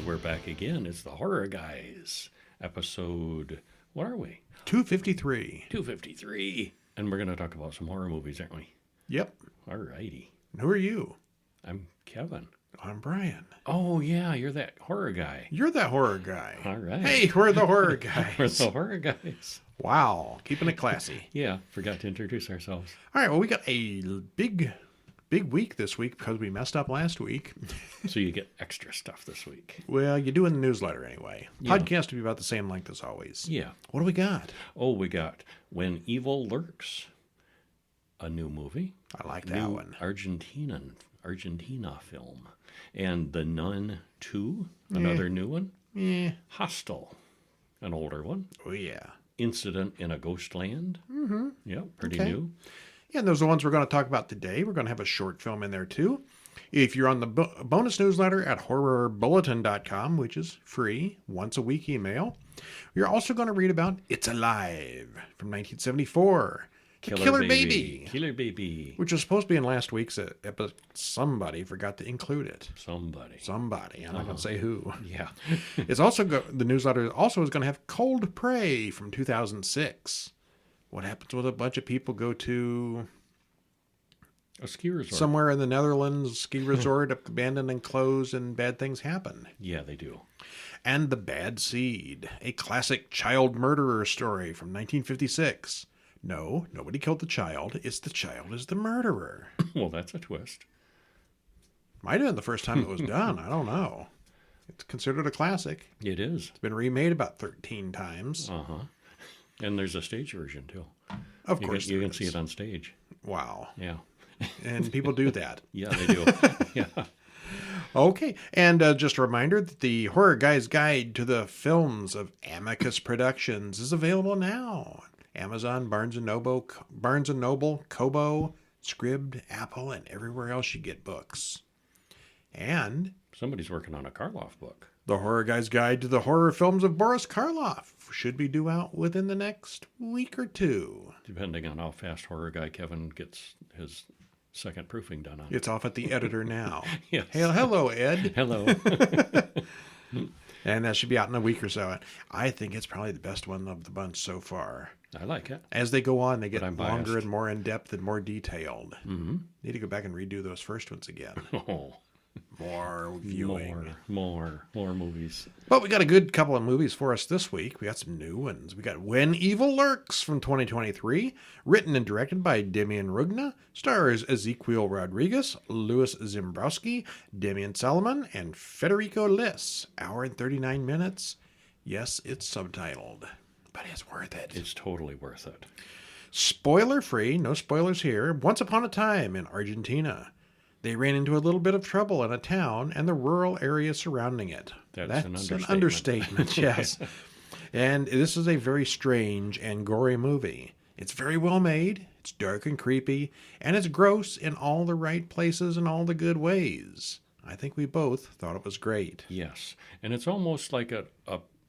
We're back again. It's the Horror Guys episode. What are we? 253. 253. And we're going to talk about some horror movies, aren't we? Yep. All righty. Who are you? I'm Kevin. I'm Brian. Oh, yeah. You're that horror guy. You're that horror guy. All right. Hey, we're the horror guys. We're the horror guys. Wow. Keeping it classy. Yeah. Forgot to introduce ourselves. All right. Well, we got a big week this week because we messed up last week. So you get extra stuff this week. Well, you do in the newsletter anyway. Yeah. Podcast will be about the same length as always. Yeah. What do we got? Oh, we got When Evil Lurks, a new movie. I like that one. Argentina film. And The Nun II, another new one. Yeah. Hostel, an older one. Oh, yeah. Incident in a Ghostland. Mm-hmm. Yeah, pretty Okay. new. Yeah, and those are the ones we're going to talk about today. We're going to have a short film in there, too. If you're on the bonus newsletter at horrorbulletin.com, which is free, once a week email, you're also going to read about It's Alive from 1974. Killer Baby. Killer Baby. Which was supposed to be in last week's episode. Somebody forgot to include it. Somebody. I'm not going to say who. Yeah. It's also the newsletter also is going to have Cold Prey from 2006. What happens when a bunch of people go to A ski resort. somewhere in the Netherlands, ski resort, abandoned and closed, and bad things happen. Yeah, they do. And The Bad Seed, a classic child murderer story from 1956. No, nobody killed the child. It's the child is the murderer. Well, that's a twist. Might have been the first time it was done. I don't know. It's considered a classic. It is. It's been remade about 13 times. Uh-huh. And there's a stage version, too. Of course You there can see is. it on stage. Wow. Yeah. And people do that. Yeah, they do. Yeah. Okay, and just a reminder that the Horror Guy's Guide to the Films of Amicus Productions is available now. Amazon, Barnes & Noble, Kobo, Scribd, Apple, and everywhere else you get books. And Somebody's working on a Karloff book. the Horror Guy's Guide to the Horror Films of Boris Karloff should be due out within the next week or two. Depending on how fast horror guy Kevin gets his second proofing done on it. It's off at the editor now. Yes. Hey, hello, Ed. Hello. And that should be out in a week or so. I think it's probably the best one of the bunch so far. I like it. As they go on, they get I'm longer biased. and more in-depth and more detailed. Mm-hmm. Need to go back and redo those first ones again. Oh, More viewing. more movies. But we got a good couple of movies for us this week. We got some new ones. We got When Evil Lurks from 2023, written and directed by Demian Rugna, stars Ezequiel Rodriguez, Louis Zimbrowski, Demian Solomon, and Federico Liss. Hour and 39 minutes. Yes, it's subtitled, but it's worth it. It's totally worth it. Spoiler free, no spoilers here. Once upon a time in Argentina, they ran into a little bit of trouble in a town and the rural area surrounding it. That's an understatement, yes. And this is a very strange and gory movie. It's very well made, it's dark and creepy, and it's gross in all the right places and all the good ways. I think we both thought it was great. Yes. And it's almost like a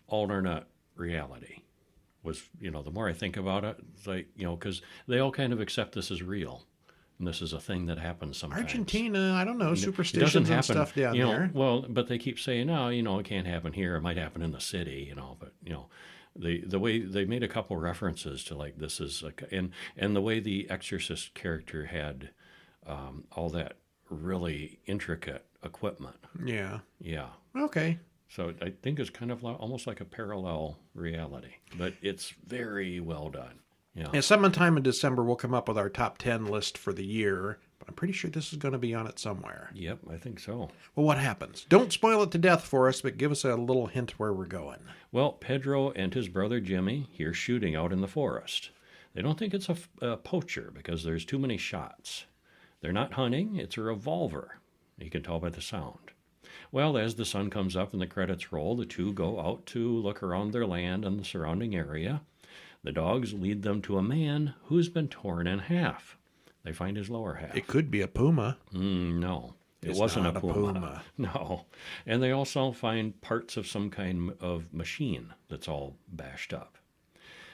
alternate reality. The more I think about it, it's like, because they all kind of accept this as real. And this is a thing that happens sometimes. Argentina, I don't know, It superstitions doesn't and happen, stuff down there. Well, but they keep saying, no, it can't happen here. It might happen in the city, but, the way they made a couple references to like, this is like, and the way the Exorcist character had all that really intricate equipment. Yeah. Yeah. Okay. So I think it's kind of almost like a parallel reality, but it's very well done. Yeah. And sometime in December, we'll come up with our top 10 list for the year. But I'm pretty sure this is going to be on it somewhere. Yep, I think so. Well, what happens? Don't spoil it to death for us, but give us a little hint where we're going. Well, Pedro and his brother Jimmy hear shooting out in the forest. They don't think it's a poacher because there's too many shots. They're not hunting, it's a revolver. You can tell by the sound. Well, as the sun comes up and the credits roll, the two go out to look around their land and the surrounding area. The dogs lead them to a man who's been torn in half. They find his lower half. It could be a puma. No, it It's wasn't not a a puma. puma. No. And they also find parts of some kind of machine that's all bashed up.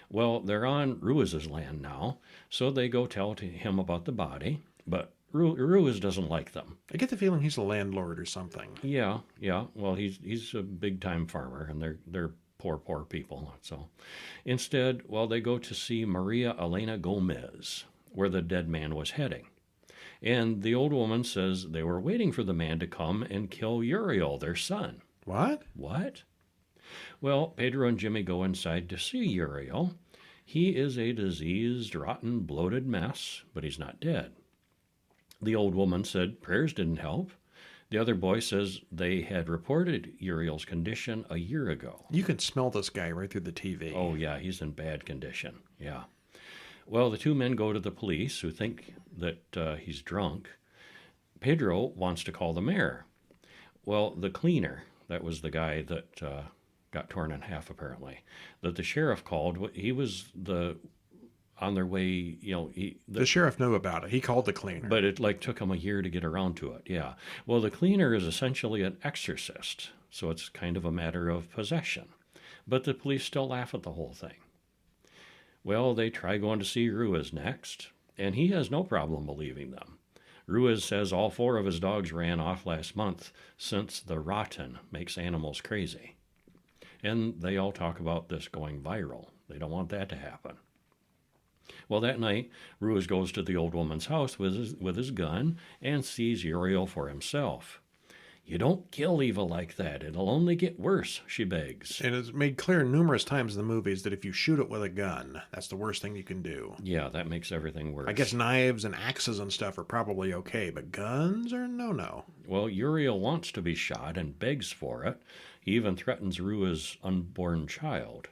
Well, they're on Ruiz's land now, so they go tell to him about the body. But Ruiz doesn't like them. I get the feeling he's a landlord or something. Yeah, yeah. Well, he's a big time farmer, and they're poor people. So instead, well, they go to see Maria Elena Gomez, where the dead man was heading. And the old woman says they were waiting for the man to come and kill Uriel, their son. What? What? Well, Pedro and Jimmy go inside to see Uriel. He is a diseased, rotten, bloated mess, but he's not dead. The old woman said prayers didn't help. The other boy says they had reported Uriel's condition a year ago. You can smell this guy right through the TV. Oh, yeah, he's in bad condition. Yeah. Well, the two men go to the police, who think that he's drunk. Pedro wants to call the mayor. Well, the cleaner, that was the guy that got torn in half, apparently, that the sheriff called, he was on their way, the sheriff knew about it. He called the cleaner. But it took him a year to get around to it, yeah. Well, the cleaner is essentially an exorcist, so it's kind of a matter of possession. But the police still laugh at the whole thing. Well, they try going to see Ruiz next, and he has no problem believing them. Ruiz says all 4 of his dogs ran off last month since the rotten makes animals crazy. And they all talk about this going viral. They don't want that to happen. Well, that night, Ruiz goes to the old woman's house with his gun and sees Uriel for himself. You don't kill evil like that. It'll only get worse, she begs. And it's made clear numerous times in the movies that if you shoot it with a gun, that's the worst thing you can do. Yeah, that makes everything worse. I guess knives and axes and stuff are probably okay, but guns are no-no. Well, Uriel wants to be shot and begs for it. He even threatens Ruiz's unborn child.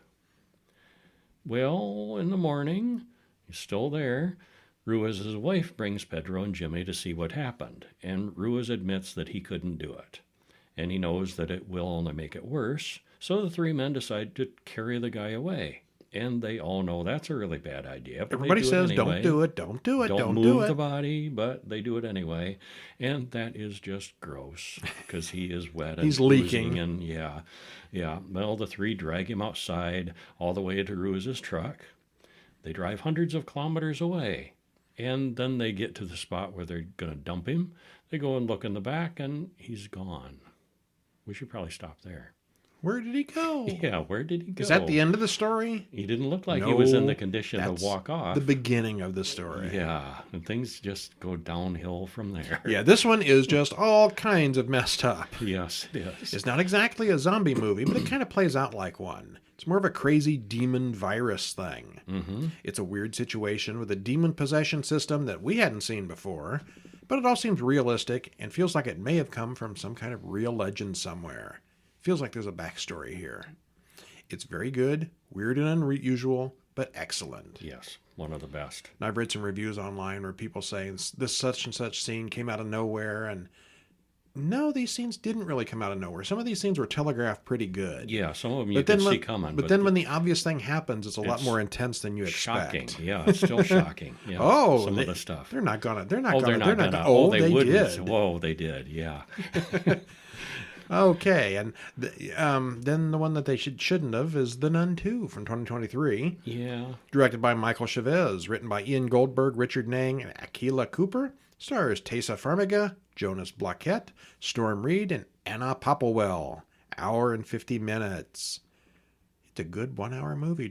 Well, in the morning, he's still there. Ruiz's wife brings Pedro and Jimmy to see what happened, and Ruiz admits that he couldn't do it. And he knows that it will only make it worse, so the 3 men decide to carry the guy away. And they all know that's a really bad idea. Everybody says, anyway. Don't do it, don't do it, don't do move it. the body, but they do it anyway. And that is just gross, because he is wet and he's leaking. And yeah. Well, the 3 drag him outside all the way to Ruiz's truck. They drive hundreds of kilometers away. And then they get to the spot where they're going to dump him. They go and look in the back, and he's gone. We should probably stop there. Where did he go? Yeah, where did he go? Is that the end of the story? He didn't look like he was in the condition to walk off. The beginning of the story. Yeah, and things just go downhill from there. Yeah, this one is just all kinds of messed up. Yes, it is. It's not exactly a zombie movie, but it kind of plays out like one. It's more of a crazy demon virus thing. Mm-hmm. It's a weird situation with a demon possession system that we hadn't seen before, but it all seems realistic and feels like it may have come from some kind of real legend somewhere. Feels like there's a backstory here. It's very good, weird and unusual, but excellent. Yes, one of the best. And I've read some reviews online where people say this such and such scene came out of nowhere, and no, these scenes didn't really come out of nowhere. Some of these scenes were telegraphed pretty good. Yeah, some of them you could see coming. But then when the obvious thing happens, it's a lot more intense than you expect. Shocking. Yeah, it's still shocking. Yeah, some of the stuff. They're not gonna. Oh, they did. Whoa, they did. Yeah. Okay, and then the one that they shouldn't have is The Nun II from 2023. Yeah. Directed by Michael Chavez, written by Ian Goldberg, Richard Nang, and Akilah Cooper. Stars Tessa Farmiga, Jonas Blockett, Storm Reed, and Anna Popplewell. Hour and 50 minutes. It's a good 1-hour movie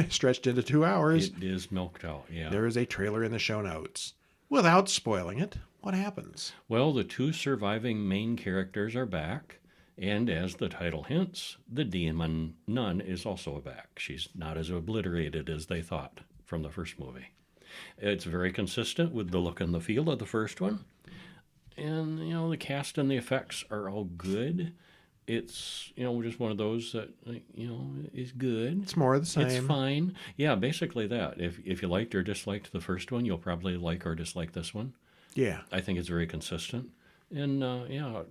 stretched into 2 hours. It is milked out, yeah. There is a trailer in the show notes. Without spoiling it, what happens? Well, the 2 surviving main characters are back, and as the title hints, the demon nun is also back. She's not as obliterated as they thought from the first movie. It's very consistent with the look and the feel of the first one. And, the cast and the effects are all good. It's, just one of those that, is good. It's more of the same. It's fine. Yeah, basically that. If you liked or disliked the first one, you'll probably like or dislike this one. Yeah. I think it's very consistent. And,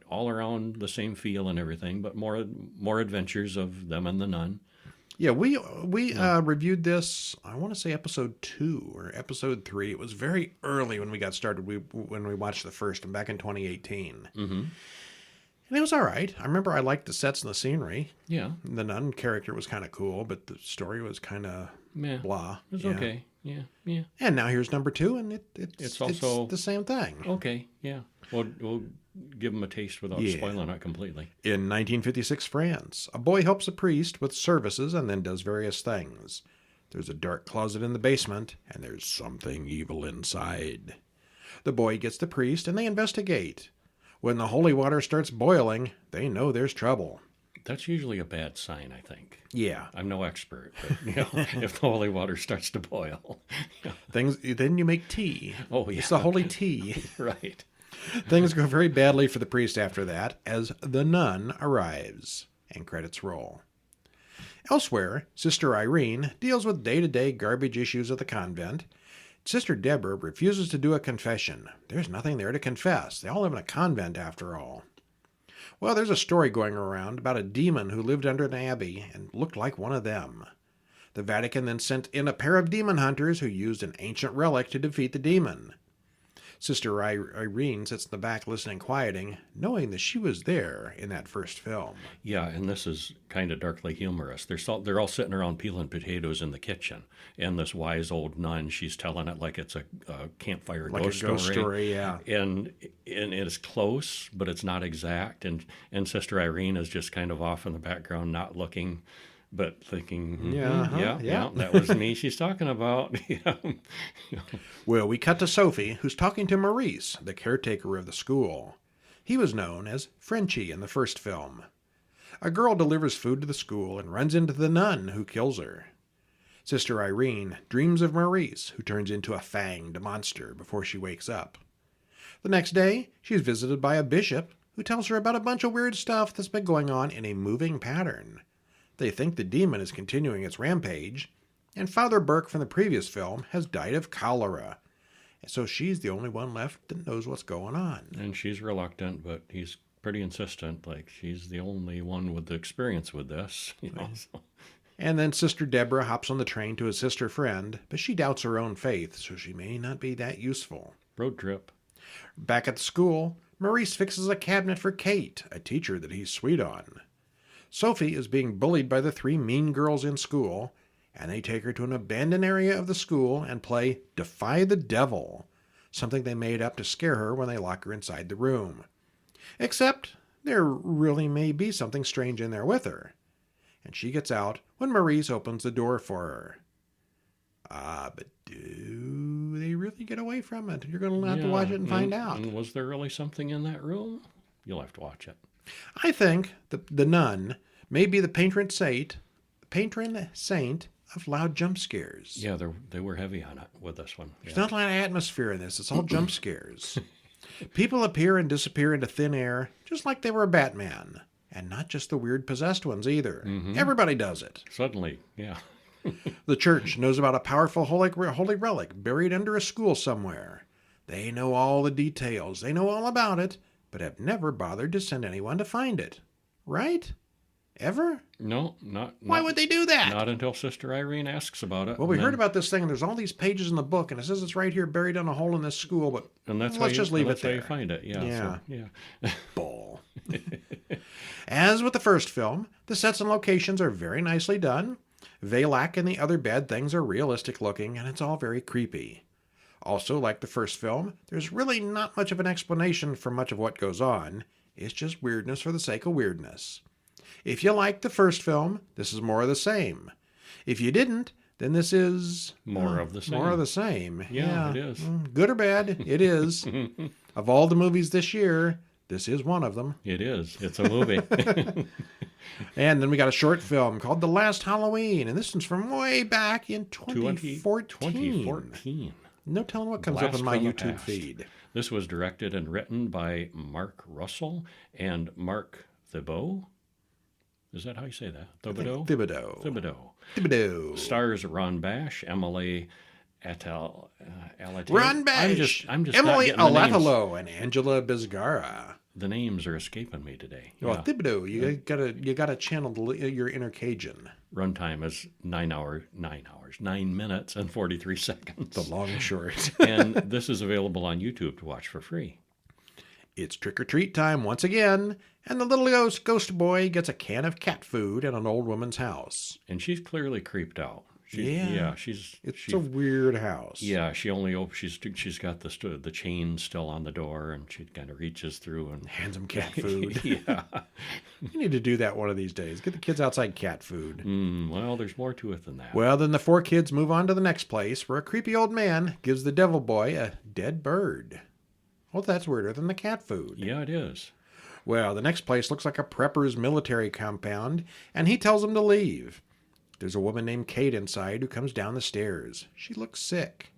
all around the same feel and everything, but more adventures of them and the nun. Yeah, we reviewed this, I want to say episode 2 or episode 3. It was very early when we got started, when we watched the first one back in 2018. Mm-hmm. And it was all right. I remember I liked the sets and the scenery. Yeah. The nun character was kind of cool, but the story was kind of blah. It was okay. Yeah. And now here's number 2, and It's also the same thing. okay. Yeah. We'll give them a taste without spoiling it completely. In 1956 France, a boy helps a priest with services and then does various things. There's a dark closet in the basement, and there's something evil inside. The boy gets the priest, and they investigate. When the holy water starts boiling, they know there's trouble. That's usually a bad sign, I think. Yeah. I'm no expert, but if the holy water starts to boil. Then you make tea. Oh, yeah. It's the holy tea. Right. Things go very badly for the priest after that as the nun arrives, and credits roll. Elsewhere, Sister Irene deals with day-to-day garbage issues at the convent. Sister Deborah refuses to do a confession. There's nothing there to confess. They all live in a convent after all. Well, there's a story going around about a demon who lived under an abbey and looked like one of them. The Vatican then sent in a pair of demon hunters who used an ancient relic to defeat the demon. Sister Irene sits in the back listening, quieting, knowing that she was there in that first film. Yeah, and this is kind of darkly humorous. They're all sitting around peeling potatoes in the kitchen, and this wise old nun, she's telling it like it's a campfire Like ghost a ghost story, yeah. And it's close, but it's not exact. And Sister Irene is just kind of off in the background, not looking, but thinking, yeah, that was me she's talking about. Yeah. Well, we cut to Sophie, who's talking to Maurice, the caretaker of the school. He was known as Frenchie in the first film. A girl delivers food to the school and runs into the nun, who kills her. Sister Irene dreams of Maurice, who turns into a fanged monster before she wakes up. The next day, she's visited by a bishop, who tells her about a bunch of weird stuff that's been going on in a moving pattern. They think the demon is continuing its rampage, and Father Burke from the previous film has died of cholera. And so she's the only one left that knows what's going on. And she's reluctant, but he's pretty insistent, like she's the only one with the experience with this. So. And then Sister Deborah hops on the train to assist her friend, but she doubts her own faith, so she may not be that useful. Road trip. Back at the school, Maurice fixes a cabinet for Kate, a teacher that he's sweet on. Sophie is being bullied by the 3 mean girls in school, and they take her to an abandoned area of the school and play Defy the Devil, something they made up to scare her when they lock her inside the room. Except there really may be something strange in there with her, and she gets out when Maurice opens the door for her. But do they really get away from it? You're going to have to watch it and find out. And was there really something in that room? You'll have to watch it. I think the nun may be the patron saint of loud jump scares. Yeah, they were heavy on it with this one. There's not a lot of atmosphere in this. It's all jump scares. People appear and disappear into thin air, just like they were a Batman. And not just the weird possessed ones either. Mm-hmm. Everybody does it. Suddenly, yeah. The church knows about a powerful holy relic buried under a school somewhere. They know all the details. They know all about it, but have never bothered to send anyone to find it. Right? Ever? No, not. Why would they do that? Not until Sister Irene asks about it. Well, we heard about this thing, and there's all these pages in the book, and it says it's right here buried in a hole in this school, but let's just leave it there. That's how you find it, yeah. Yeah. Bull. As with the first film, the sets and locations are very nicely done. Valak and the other bad things are realistic looking, and it's all very creepy. Also, like the first film, there's really not much of an explanation for much of what goes on. It's just weirdness for the sake of weirdness. If you liked the first film, this is more of the same. If you didn't, then this is... More of the same. More of the same. Yeah, it is. Good or bad, it is. Of all the movies this year, this is one of them. It is. It's a movie. And then we got a short film called The Last Halloween, and this one's from way back in 2014. No telling what comes up in my YouTube feed. This was directed and written by Mark Russell and Mark Thibault. Is that how you say that? Thibodeau. Stars Ron Bash, Emily Attal. Ron Bash. I'm just Emily Alatalo and Angela Bizgarra. The names are escaping me today. Well, Thibodeau, you gotta channel your inner Cajun. Runtime is 9 minutes and 43 seconds. The long and short. And this is available on YouTube to watch for free. It's trick-or-treat time once again, and the little ghost boy gets a can of cat food at an old woman's house. And she's clearly creeped out. It's a weird house. Yeah, she only she's got the chain still on the door, and she kind of reaches through and hands them cat food. Yeah. You need to do that one of these days. Get the kids outside cat food. Well, there's more to it than that. Well, then the four kids move on to the next place where a creepy old man gives the devil boy a dead bird. Well, that's weirder than the cat food. Yeah, it is. Well, the next place looks like a prepper's military compound, and he tells them to leave. There's a woman named Kate inside who comes down the stairs. She looks sick.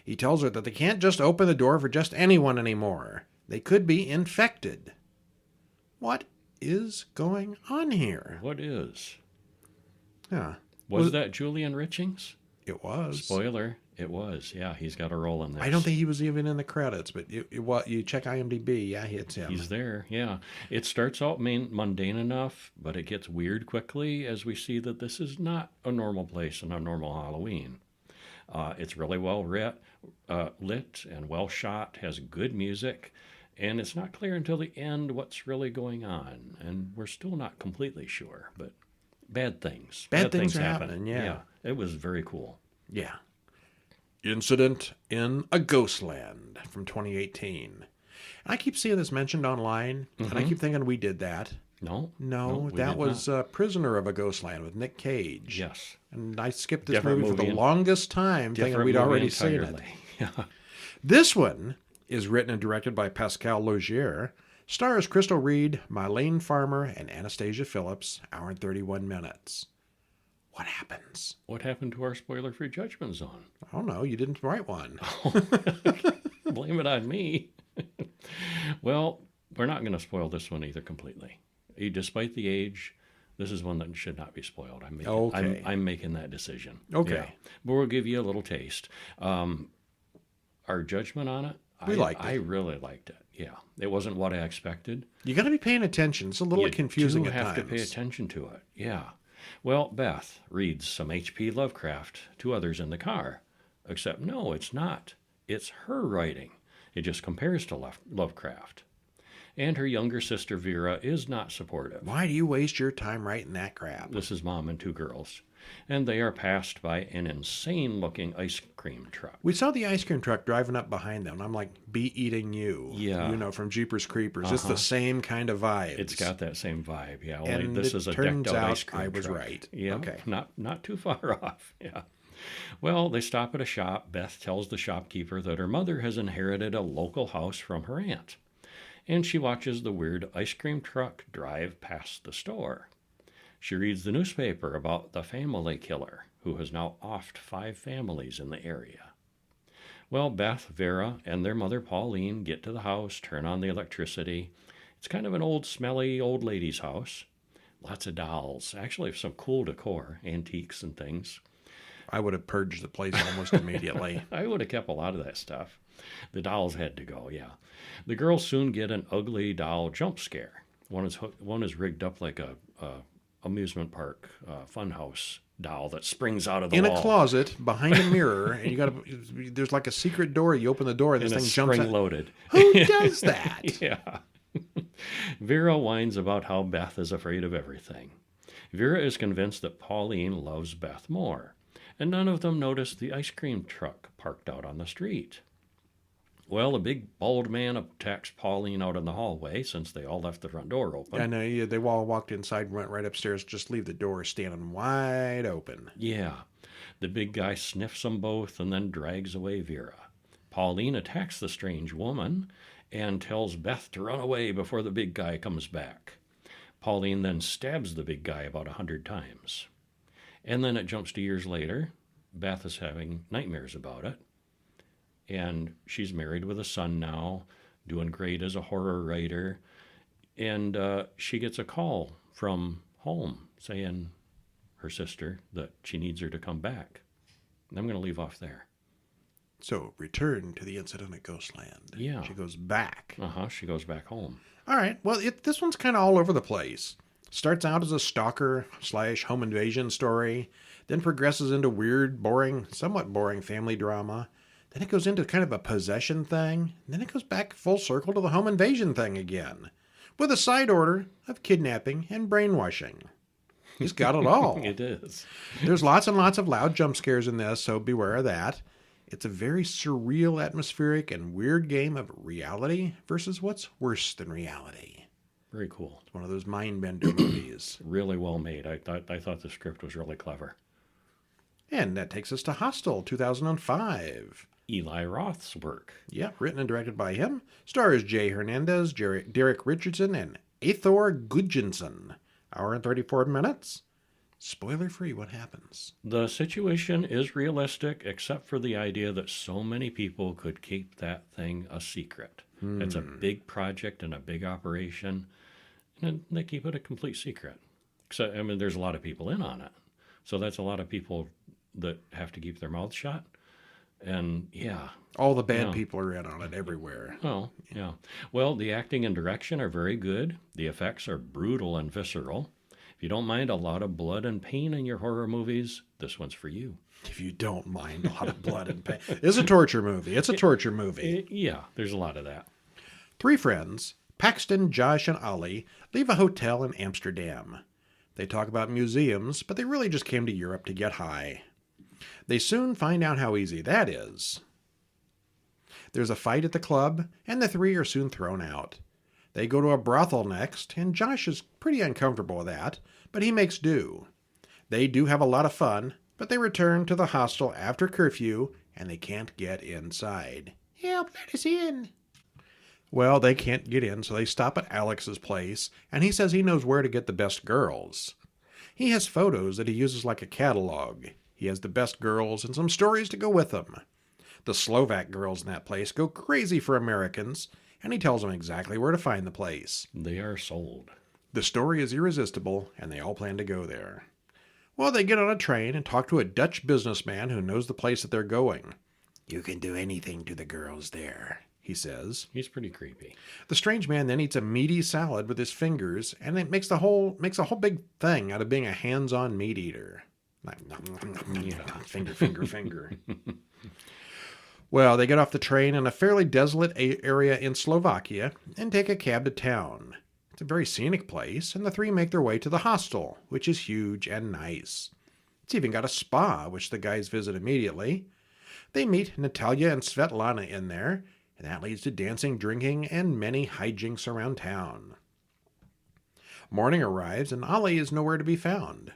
He tells her that they can't just open the door for just anyone anymore. They could be infected. What is going on here? What is? Yeah. Was that Julian Richings? It was. Spoiler, it was. Yeah, he's got a role in this. I don't think he was even in the credits, but you check IMDb, yeah, it's him. He's there, yeah. It starts out mundane enough, but it gets weird quickly as we see that this is not a normal place and a normal Halloween. It's really well lit and well shot, has good music, and it's not clear until the end what's really going on, and we're still not completely sure, but bad things. Bad things are happening, yeah. It was very cool. Yeah. Incident in a Ghostland from 2018. I keep seeing this mentioned online, and I keep thinking we did that. No, that was Prisoner of a Ghostland with Nick Cage. Yes. And I skipped this movie for the longest time, thinking we'd already seen it. Yeah. This one is written and directed by Pascal Laugier, stars Crystal Reed, Mylene Farmer, and Anastasia Phillips, hour and 31 minutes. What happens? What happened to our spoiler-free judgment zone? Oh, no, you didn't write one. Blame it on me. Well, we're not going to spoil this one either completely. Despite the age, this is one that should not be spoiled. I'm making that decision. Okay. Yeah. But we'll give you a little taste. Our judgment on it, I really liked it. Yeah. It wasn't what I expected. You got to be paying attention. It's a little confusing at times. You have to pay attention to it. Yeah. Well, Beth reads some H.P. Lovecraft to others in the car. Except, no, it's not. It's her writing. It just compares to Lovecraft. And her younger sister, Vera, is not supportive. Why do you waste your time writing that crap? This is Mom and two girls. And they are passed by an insane-looking ice cream truck. We saw the ice cream truck driving up behind them. I'm like, be eating you. Yeah. You know, from Jeepers Creepers. It's the same kind of vibe. It's got that same vibe, yeah. Only and this is a decked-out ice cream I was truck. right. Yeah, okay. Not too far off, yeah. Well, they stop at a shop. Beth tells the shopkeeper that her mother has inherited a local house from her aunt. And she watches the weird ice cream truck drive past the store. She reads the newspaper about the family killer, who has now offed 5 families in the area. Well, Beth, Vera, and their mother, Pauline, get to the house, turn on the electricity. It's kind of an old, smelly old lady's house. Lots of dolls. Actually, some cool decor, antiques and things. I would have purged the place almost immediately. I would have kept a lot of that stuff. The dolls had to go, yeah. The girls soon get an ugly doll jump scare. One is rigged up like a amusement park funhouse doll that springs out of the wall. In a closet behind a mirror, and there's like a secret door. You open the door, and this thing jumps out. Spring-loaded. Who does that? Yeah. Vera whines about how Beth is afraid of everything. Vera is convinced that Pauline loves Beth more, and none of them notice the ice cream truck parked out on the street. Well, a big bald man attacks Pauline out in the hallway since they all left the front door open. I know, they all walked inside, went right upstairs, just leave the door standing wide open. Yeah. The big guy sniffs them both and then drags away Vera. Pauline attacks the strange woman and tells Beth to run away before the big guy comes back. Pauline then stabs the big guy about 100 times. And then it jumps to years later. Beth is having nightmares about it. And she's married with a son now, doing great as a horror writer. And she gets a call from home saying her sister that she needs her to come back. And I'm going to leave off there. So, return to the incident at Ghostland. Yeah. She goes back. She goes back home. All right. Well, this one's kind of all over the place. Starts out as a stalker/home invasion story, then progresses into weird, somewhat boring family drama. Then it goes into kind of a possession thing. And then it goes back full circle to the home invasion thing again, with a side order of kidnapping and brainwashing. He's got it all. It is. There's lots and lots of loud jump scares in this, so beware of that. It's a very surreal, atmospheric, and weird game of reality versus what's worse than reality. Very cool. It's one of those mind-bender movies. Really well made. I thought the script was really clever. And that takes us to Hostel, 2005. Eli Roth's work. Yeah, written and directed by him. Stars Jay Hernandez, Derek Richardson, and Athor Gudjonsson. Hour and 34 minutes. Spoiler-free, what happens? The situation is realistic, except for the idea that so many people could keep that thing a secret. It's a big project and a big operation, and they keep it a complete secret. So, I mean, there's a lot of people in on it. So that's a lot of people that have to keep their mouths shut. And, yeah. All the bad people are in on it everywhere. Oh, yeah. Well, the acting and direction are very good. The effects are brutal and visceral. If you don't mind a lot of blood and pain in your horror movies, this one's for you. If you don't mind a lot of blood and pain. It's a torture movie. It's a torture movie. Yeah, there's a lot of that. Three friends, Paxton, Josh, and Ollie, leave a hotel in Amsterdam. They talk about museums, but they really just came to Europe to get high. They soon find out how easy that is. There's a fight at the club, and the three are soon thrown out. They go to a brothel next, and Josh is pretty uncomfortable with that, but he makes do. They do have a lot of fun, but they return to the hostel after curfew, and they can't get inside. Help, let us in. Well, they can't get in, so they stop at Alex's place, and he says he knows where to get the best girls. He has photos that he uses like a catalog. He has the best girls and some stories to go with them. The Slovak girls in that place go crazy for Americans, and he tells them exactly where to find the place. They are sold. The story is irresistible, and they all plan to go there. Well, they get on a train and talk to a Dutch businessman who knows the place that they're going. You can do anything to the girls there, he says. He's pretty creepy. The strange man then eats a meaty salad with his fingers, and it makes a whole big thing out of being a hands-on meat eater. Finger. Well, they get off the train in a fairly desolate area in Slovakia and take a cab to town. It's a very scenic place, and the three make their way to the hostel, which is huge and nice. It's even got a spa, which the guys visit immediately. They meet Natalia and Svetlana in there, and that leads to dancing, drinking, and many hijinks around town. Morning arrives, and Ollie is nowhere to be found.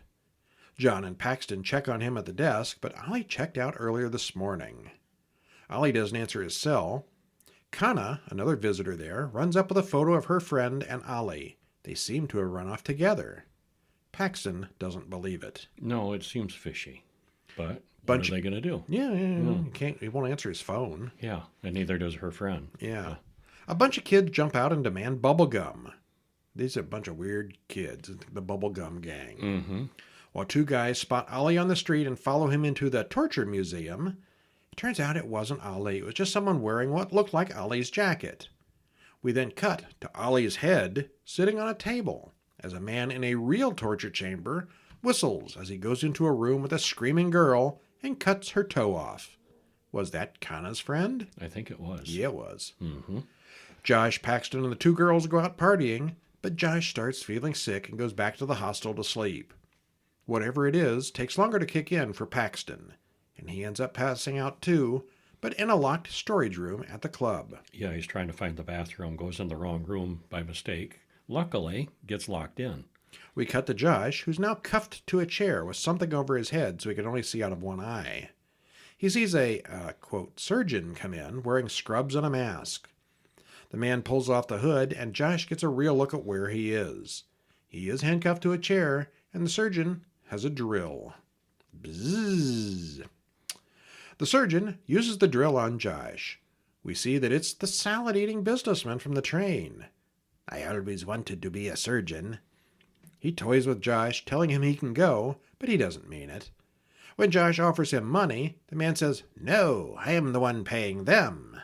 John and Paxton check on him at the desk, but Ollie checked out earlier this morning. Ollie doesn't answer his cell. Kana, another visitor there, runs up with a photo of her friend and Ollie. They seem to have run off together. Paxton doesn't believe it. No, it seems fishy. But what are they going to do? Yeah. He won't answer his phone. Yeah, and neither does her friend. Yeah. A bunch of kids jump out and demand bubble gum. These are a bunch of weird kids, the bubble gum gang. Mm-hmm. While two guys spot Ollie on the street and follow him into the torture museum, it turns out it wasn't Ollie. It was just someone wearing what looked like Ollie's jacket. We then cut to Ollie's head sitting on a table as a man in a real torture chamber whistles as he goes into a room with a screaming girl and cuts her toe off. Was that Kana's friend? I think it was. Yeah, it was. Mm-hmm. Josh, Paxton, and the two girls go out partying, but Josh starts feeling sick and goes back to the hostel to sleep. Whatever it is takes longer to kick in for Paxton, and he ends up passing out too, but in a locked storage room at the club. Yeah, he's trying to find the bathroom, goes in the wrong room by mistake. Luckily, gets locked in. We cut to Josh, who's now cuffed to a chair with something over his head so he can only see out of one eye. He sees a, quote, surgeon come in wearing scrubs and a mask. The man pulls off the hood, and Josh gets a real look at where he is. He is handcuffed to a chair, and the surgeon has a drill. Bzzz. The surgeon uses the drill on Josh. We see that it's the salad-eating businessman from the train. I always wanted to be a surgeon. He toys with Josh, telling him he can go, but he doesn't mean it. When Josh offers him money, the man says, "No, I am the one paying them."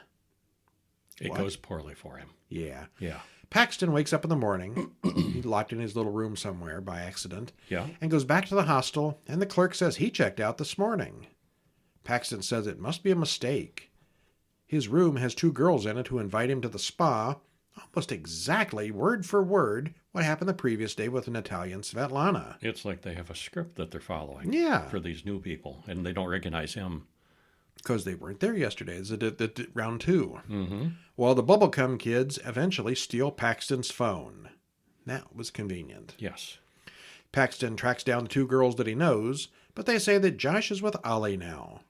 It goes poorly for him. Yeah. Yeah. Paxton wakes up in the morning, he's locked in his little room somewhere by accident, Yeah. and goes back to the hostel, and the clerk says he checked out this morning. Paxton says it must be a mistake. His room has two girls in it who invite him to the spa, almost exactly word for word what happened the previous day with Natalia and Svetlana. It's like they have a script that they're following Yeah, for these new people, and they don't recognize him. because they weren't there yesterday. It's round 2. Mm-hmm. Well, the Bubblegum kids eventually steal Paxton's phone. That was convenient. Yes. Paxton tracks down the 2 girls that he knows, but they say that Josh is with Ollie now.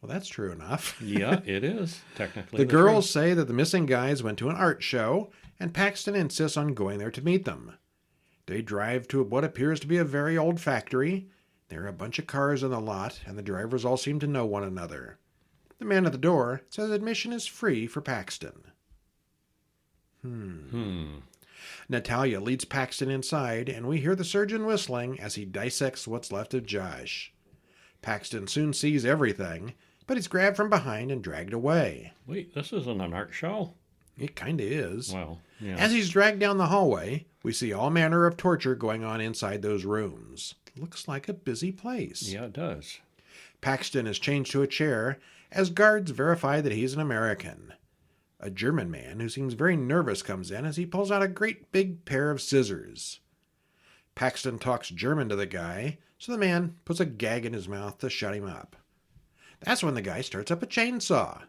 Well, that's true enough. Yeah, it is, technically. The girls say that the missing guys went to an art show, and Paxton insists on going there to meet them. They drive to what appears to be a very old factory. There are a bunch of cars in the lot, and the drivers all seem to know one another. The man at the door says admission is free for Paxton. Natalia leads Paxton inside, and we hear the surgeon whistling as he dissects what's left of Josh. Paxton soon sees everything, but he's grabbed from behind and dragged away. Wait, this isn't an art show? It kinda is. Well, yeah. As he's dragged down the hallway, we see all manner of torture going on inside those rooms. Looks like a busy place. Yeah, it does. Paxton is changed to a chair as guards verify that he's an American. A German man who seems very nervous comes in as he pulls out a great big pair of scissors. Paxton talks German to the guy, so the man puts a gag in his mouth to shut him up. That's when the guy starts up a chainsaw.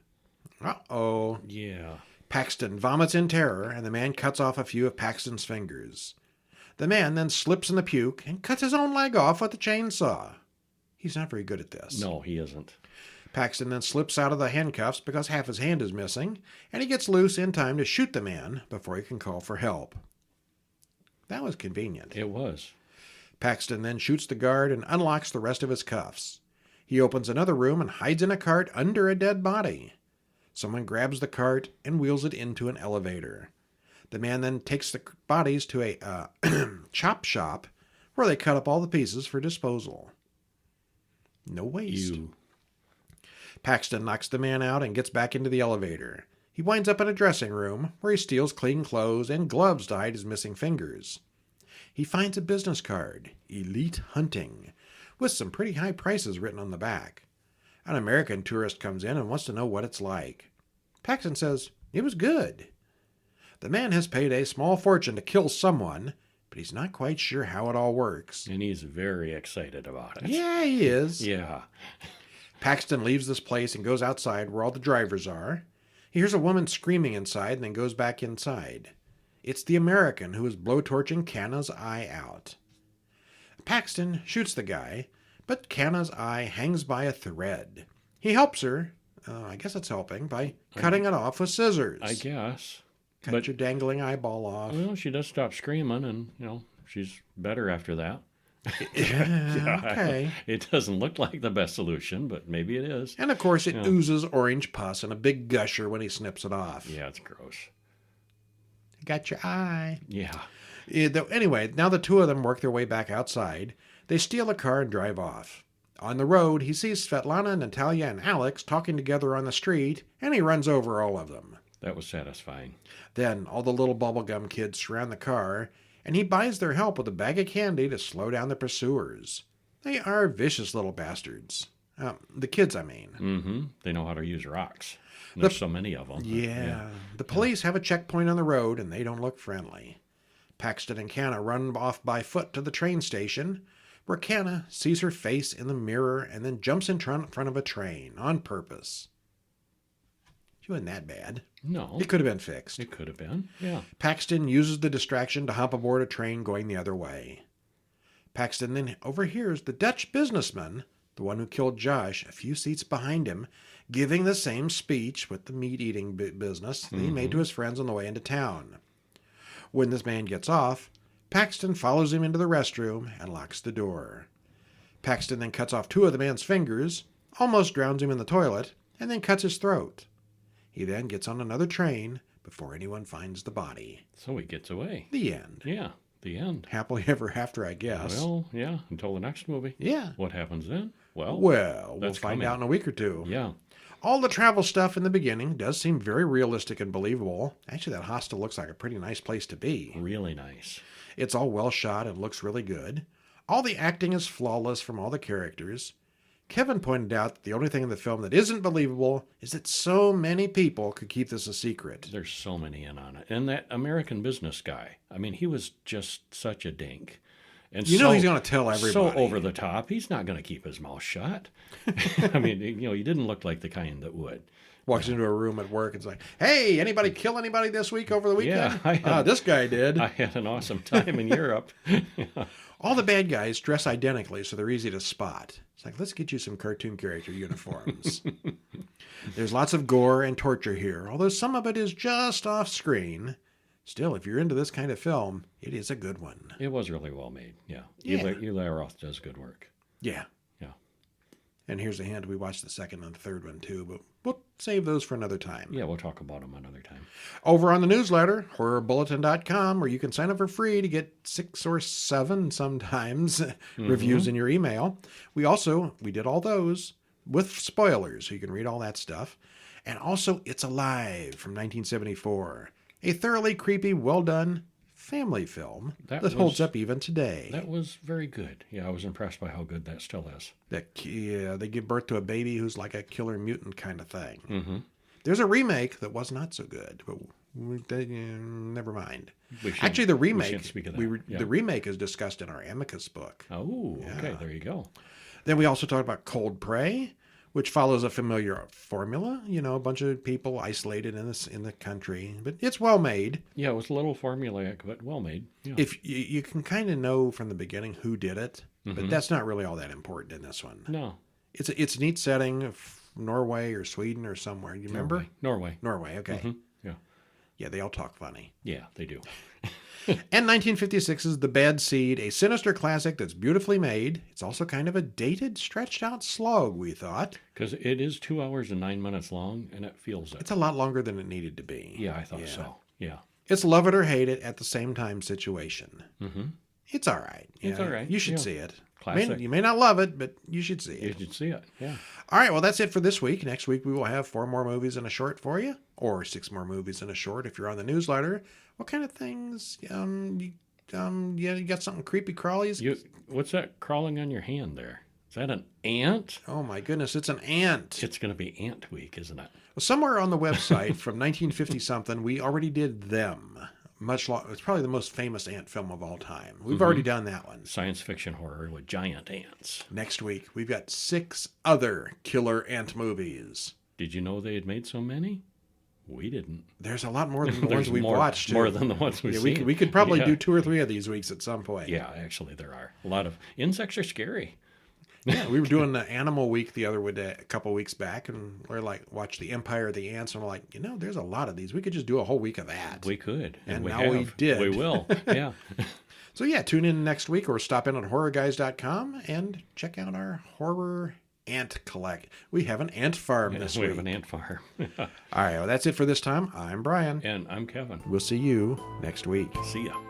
Uh-oh. Yeah. Paxton vomits in terror, and the man cuts off a few of Paxton's fingers. The man then slips in the puke and cuts his own leg off with the chainsaw. He's not very good at this. No, he isn't. Paxton then slips out of the handcuffs because half his hand is missing, and he gets loose in time to shoot the man before he can call for help. That was convenient. It was. Paxton then shoots the guard and unlocks the rest of his cuffs. He opens another room and hides in a cart under a dead body. Someone grabs the cart and wheels it into an elevator. The man then takes the bodies to a chop shop where they cut up all the pieces for disposal. No waste. Paxton knocks the man out and gets back into the elevator. He winds up in a dressing room where he steals clean clothes and gloves to hide his missing fingers. He finds a business card, Elite Hunting, with some pretty high prices written on the back. An American tourist comes in and wants to know what it's like. Paxton says it was good. The man has paid a small fortune to kill someone, but he's not quite sure how it all works. And he's very excited about it. Yeah, he is. Yeah. Paxton leaves this place and goes outside where all the drivers are. He hears a woman screaming inside and then goes back inside. It's the American who is blowtorching Kanna's eye out. Paxton shoots the guy, but Kanna's eye hangs by a thread. He helps her, I guess it's helping, by cutting it off with scissors. I guess. Cut your dangling eyeball off. Well, she does stop screaming, and, she's better after that. Yeah, okay. It doesn't look like the best solution, but maybe it is. And of course, it oozes orange pus and a big gusher when he snips it off. Yeah, it's gross. Got your eye. Yeah. Anyway, now the two of them work their way back outside. They steal a car and drive off. On the road, he sees Svetlana, Natalia, and Alex talking together on the street, and he runs over all of them. That was satisfying. Then all the little bubblegum kids surround the car, and he buys their help with a bag of candy to slow down the pursuers. They are vicious little bastards. The kids, I mean. Mm-hmm. They know how to use rocks. There's so many of them. Yeah. The police have a checkpoint on the road, and they don't look friendly. Paxton and Kanna run off by foot to the train station, where Kanna sees her face in the mirror and then jumps in front of a train on purpose. She wasn't that bad. No. It could have been fixed. It could have been, yeah. Paxton uses the distraction to hop aboard a train going the other way. Paxton then overhears the Dutch businessman, the one who killed Josh, a few seats behind him, giving the same speech with the meat-eating business that he made to his friends on the way into town. When this man gets off, Paxton follows him into the restroom and locks the door. Paxton then cuts off two of the man's fingers, almost drowns him in the toilet, and then cuts his throat. He then gets on another train before anyone finds the body. So he gets away. The end. Yeah, the end. Happily ever after, I guess. Well, yeah, until the next movie. Yeah. What happens then? Well, we'll find out in a week or two. Yeah. All the travel stuff in the beginning does seem very realistic and believable. Actually, that hostel looks like a pretty nice place to be. Really nice. It's all well shot and looks really good. All the acting is flawless from all the characters. Kevin pointed out that the only thing in the film that isn't believable is that so many people could keep this a secret. There's so many in on it. And that American business guy, I mean, he was just such a dink. And he's going to tell everybody. So over the top, he's not going to keep his mouth shut. I mean, he didn't look like the kind that would. Walks into a room at work and it's like, hey, anybody kill anybody this week over the weekend? Yeah, this guy did. I had an awesome time in Europe. All the bad guys dress identically, so they're easy to spot. It's like, let's get you some cartoon character uniforms. There's lots of gore and torture here, although some of it is just off screen. Still, if you're into this kind of film, it is a good one. It was really well made, yeah. Yeah. Eli Roth does good work. Yeah. Yeah. And here's a hint, we watched the second and third one too, but we'll save those for another time. Yeah, we'll talk about them another time. Over on the newsletter, horrorbulletin.com, where you can sign up for free to get 6 or 7 sometimes reviews in your email. We did all those with spoilers, so you can read all that stuff. And also, It's Alive from 1974. A thoroughly creepy, well-done family film that holds up even today. That was very good. Yeah, I was impressed by how good that still is. They give birth to a baby who's like a killer mutant kind of thing. Mm-hmm. There's a remake that was not so good, but never mind. Actually, the remake is discussed in our Amicus book. Oh, okay, there you go. Then we also talked about Cold Prey, which follows a familiar formula. A bunch of people isolated in the country, but it's well made. Yeah, it was a little formulaic, but well made. Yeah. If you can kind of know from the beginning who did it, but that's not really all that important in this one. No, it's a neat setting of Norway or Sweden or somewhere. You remember? Norway. Okay. Mm-hmm. Yeah. Yeah, they all talk funny. Yeah, they do. And 1956's The Bad Seed, a sinister classic that's beautifully made. It's also kind of a dated, stretched out slog, we thought. Because it is 2 hours and 9 minutes long, and it feels it. It's a lot longer than it needed to be. Yeah, I thought so. Yeah. It's love it or hate it at the same time situation. Mm-hmm. It's all right. It's all right. You should see it. Classic. You may not love it, but you should see it. You should see it, yeah. All right, well, that's it for this week. Next week, we will have 4 more movies and a short for you, or 6 more movies and a short if you're on the newsletter. What kind of things? You got something creepy crawlies? What's that crawling on your hand there? Is that an ant? Oh, my goodness, it's an ant. It's going to be Ant Week, isn't it? Well, somewhere on the website from 1950-something, we already did Them. It's probably the most famous ant film of all time. We've already done that one. Science fiction horror with giant ants. Next week, we've got 6 other killer ant movies. Did you know they had made so many? We didn't. There's a lot more than the ones we've watched. More than the ones we've seen. We could probably do 2 or 3 of these weeks at some point. Yeah, actually there are. A lot of insects are scary. Yeah, we were doing the Animal Week a couple weeks back, and we're like, watch The Empire of the Ants, and we're like, there's a lot of these. We could just do a whole week of that. We could. And now we did. We will, yeah. So yeah, tune in next week or stop in on horrorguys.com and check out our horror ant collect. We have an ant farm this week. We have an ant farm. All right, well, that's it for this time. I'm Brian. And I'm Kevin. We'll see you next week. See ya.